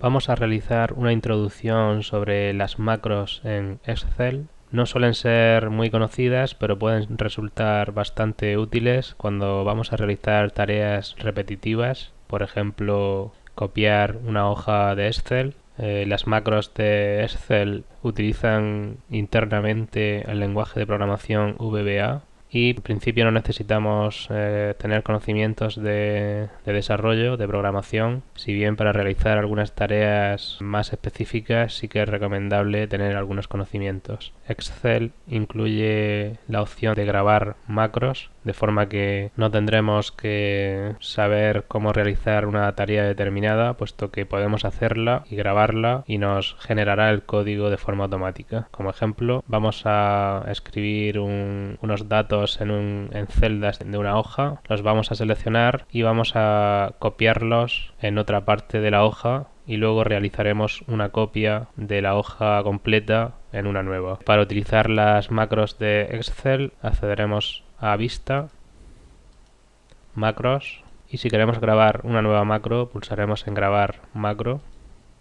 Vamos a realizar una introducción sobre las macros en Excel. No suelen ser muy conocidas, pero pueden resultar bastante útiles cuando vamos a realizar tareas repetitivas. Por ejemplo, copiar una hoja de Excel. Las macros de Excel utilizan internamente el lenguaje de programación VBA. Y en principio no necesitamos tener conocimientos de desarrollo, de programación, si bien para realizar algunas tareas más específicas sí que es recomendable tener algunos conocimientos. Excel incluye la opción de grabar macros, de forma que no tendremos que saber cómo realizar una tarea determinada, puesto que podemos hacerla y grabarla y nos generará el código de forma automática. Como ejemplo, vamos a escribir unos datos en celdas de una hoja, los vamos a seleccionar y vamos a copiarlos en otra parte de la hoja y luego realizaremos una copia de la hoja completa en una nueva. Para utilizar las macros de Excel accederemos a Vista, Macros, y si queremos grabar una nueva macro pulsaremos en Grabar macro.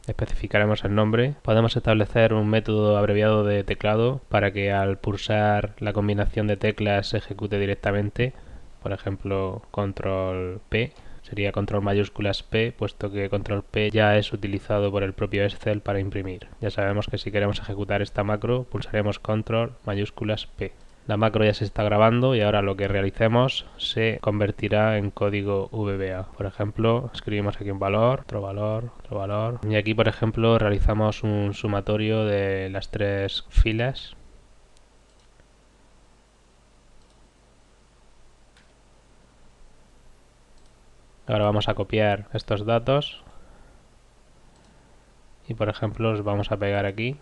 Especificaremos el nombre. Podemos establecer un método abreviado de teclado para que al pulsar la combinación de teclas se ejecute directamente. Por ejemplo, control P sería control mayúsculas P, puesto que control P ya es utilizado por el propio Excel para imprimir. Ya sabemos que si queremos ejecutar esta macro pulsaremos control mayúsculas P. La macro ya se está grabando y ahora lo que realicemos se convertirá en código VBA. Por ejemplo, escribimos aquí un valor, otro valor, otro valor. Y aquí, por ejemplo, realizamos un sumatorio de las tres filas. Ahora vamos a copiar estos datos. Y, por ejemplo, los vamos a pegar aquí.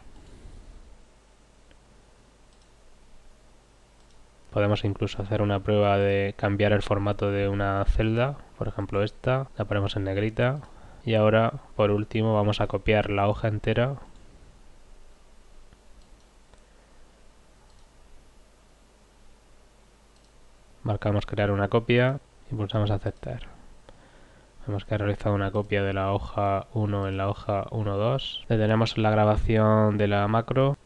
Podemos incluso hacer una prueba de cambiar el formato de una celda, por ejemplo esta, la ponemos en negrita. Y ahora, por último, vamos a copiar la hoja entera. Marcamos crear una copia y pulsamos aceptar. Vemos que ha realizado una copia de la hoja 1 en la hoja 1.2. Detenemos la grabación de la macro.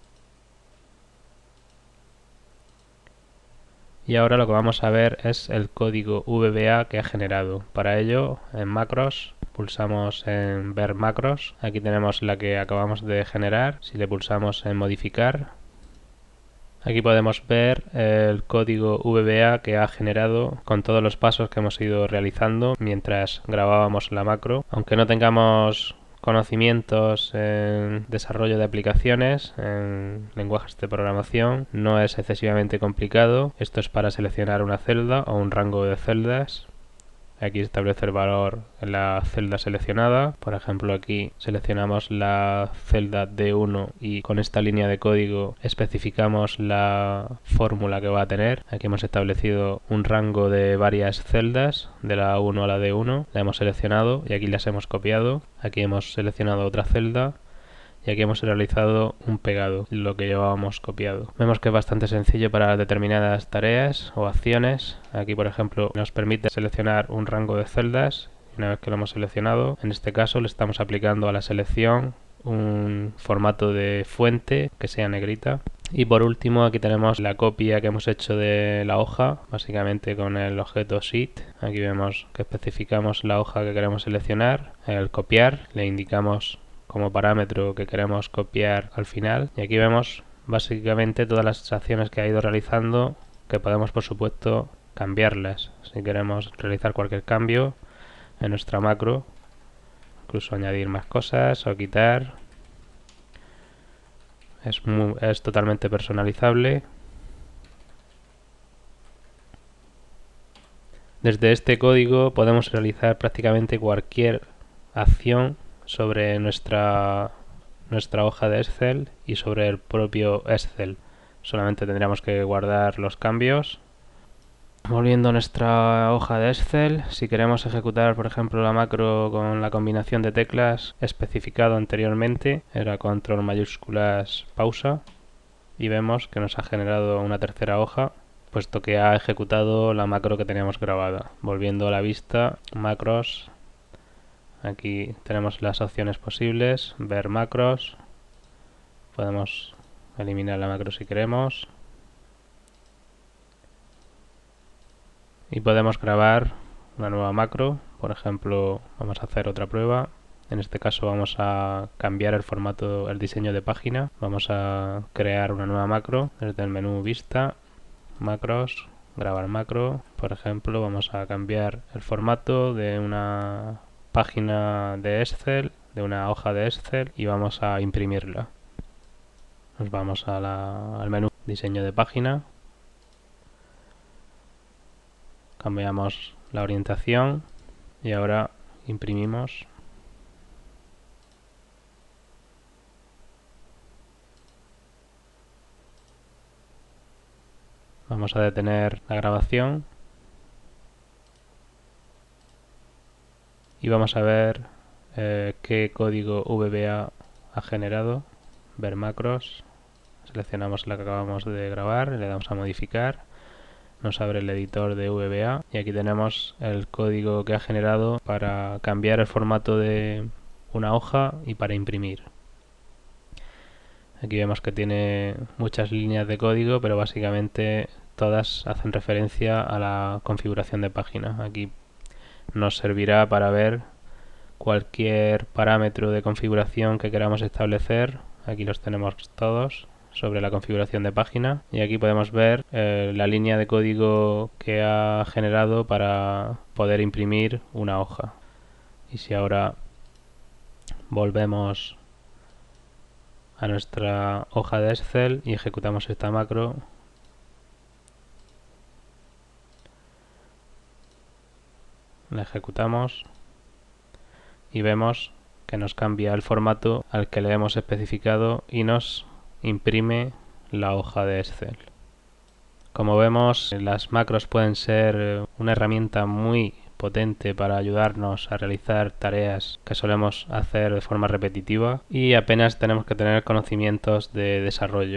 Y ahora lo que vamos a ver es el código VBA que ha generado. Para ello, en macros, pulsamos en ver macros. Aquí tenemos la que acabamos de generar. Si le pulsamos en modificar, aquí podemos ver el código VBA que ha generado con todos los pasos que hemos ido realizando mientras grabábamos la macro. Aunque no tengamos conocimientos en desarrollo de aplicaciones, en lenguajes de programación, no es excesivamente complicado. Esto es para seleccionar una celda o un rango de celdas. Aquí establece el valor en la celda seleccionada. Por ejemplo, aquí seleccionamos la celda D1 y con esta línea de código especificamos la fórmula que va a tener. Aquí hemos establecido un rango de varias celdas, de la A1 a la D1. La hemos seleccionado y aquí las hemos copiado. Aquí hemos seleccionado otra celda. Y aquí hemos realizado un pegado, lo que llevábamos copiado. Vemos que es bastante sencillo para determinadas tareas o acciones. Aquí, por ejemplo, nos permite seleccionar un rango de celdas. Una vez que lo hemos seleccionado, en este caso le estamos aplicando a la selección un formato de fuente que sea negrita. Y por último, aquí tenemos la copia que hemos hecho de la hoja, básicamente con el objeto sheet. Aquí vemos que especificamos la hoja que queremos seleccionar. Al copiar, le indicamos como parámetro que queremos copiar al final, y aquí vemos básicamente todas las acciones que ha ido realizando, que podemos por supuesto cambiarlas si queremos realizar cualquier cambio en nuestra macro, incluso añadir más cosas o quitar. Es totalmente personalizable. Desde este código podemos realizar prácticamente cualquier acción sobre nuestra hoja de Excel y sobre el propio Excel. Solamente tendríamos que guardar los cambios. Volviendo a nuestra hoja de Excel, si queremos ejecutar por ejemplo la macro con la combinación de teclas especificado anteriormente, era control mayúsculas pausa, y vemos que nos ha generado una tercera hoja, puesto que ha ejecutado la macro que teníamos grabada. Volviendo a la vista, macros, Aquí tenemos las opciones posibles, ver macros, podemos eliminar la macro si queremos y podemos grabar una nueva macro. Por ejemplo, vamos a hacer otra prueba. En este caso vamos a cambiar el formato, el diseño de página. Vamos a crear una nueva macro desde el menú Vista, Macros, Grabar macro. Por ejemplo, vamos a cambiar el formato de una página de Excel, de una hoja de Excel, y vamos a imprimirla. Nos vamos al menú Diseño de página. Cambiamos la orientación y ahora imprimimos. Vamos a detener la grabación y vamos a ver qué código VBA ha generado. Ver macros, seleccionamos la que acabamos de grabar, le damos a modificar, nos abre el editor de VBA y aquí tenemos el código que ha generado para cambiar el formato de una hoja y para imprimir. Aquí vemos que tiene muchas líneas de código, pero básicamente todas hacen referencia a la configuración de página. Aquí nos servirá para ver cualquier parámetro de configuración que queramos establecer. Aquí los tenemos todos sobre la configuración de página y aquí podemos ver la línea de código que ha generado para poder imprimir una hoja. Y si ahora volvemos a nuestra hoja de Excel y ejecutamos esta macro, la ejecutamos y vemos que nos cambia el formato al que le hemos especificado y nos imprime la hoja de Excel. Como vemos, las macros pueden ser una herramienta muy potente para ayudarnos a realizar tareas que solemos hacer de forma repetitiva y apenas tenemos que tener conocimientos de desarrollo.